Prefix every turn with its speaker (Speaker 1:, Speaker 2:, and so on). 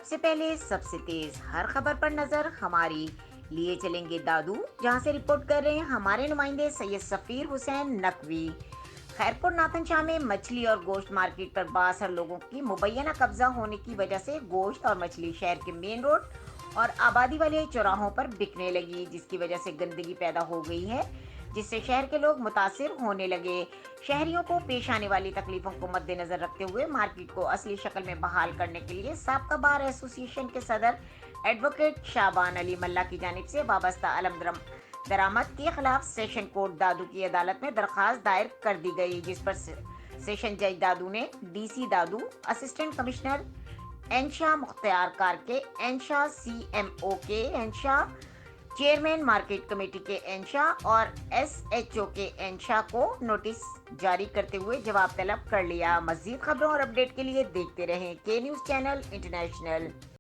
Speaker 1: سے پہلے سب سے تیز ہر خبر پر نظر ہماری لیے چلیں گے دادو، جہاں سے رپورٹ کر رہے ہیں ہمارے نمائندے سید سفیر حسین نقوی۔ خیرپور ناتھن شاہ میں مچھلی اور گوشت مارکیٹ پر بااثر لوگوں کی مبینہ قبضہ ہونے کی وجہ سے گوشت اور مچھلی شہر کے مین روڈ اور آبادی والے چوراہوں پر بکنے لگی، جس کی وجہ سے گندگی پیدا ہو گئی ہے، جس سے شہر کے لوگ متاثر ہونے لگے۔ شہریوں کو پیش آنے والی تکلیفوں کو مد نظر رکھتے ہوئے مارکیٹ کو اصلی شکل میں بحال کرنے کے لیے سابقہ بار ایسوسی ایشن کے صدر ایڈوکیٹ شعبان علی ملا کی جانب سے وابستہ علم درآمد کے خلاف سیشن کورٹ دادو کی عدالت میں درخواست دائر کر دی گئی، جس پر سیشن جج دادو نے ڈی سی دادو، اسسٹنٹ کمشنر انشا مختار کار کے انشا، سی ایم او کے انشا، چیئرمین مارکیٹ کمیٹی کے انشا اور ایس ایچ او کے انشا کو نوٹس جاری کرتے ہوئے جواب طلب کر لیا۔ مزید خبروں اور اپڈیٹ کے لیے دیکھتے رہیں کے نیوز چینل انٹرنیشنل۔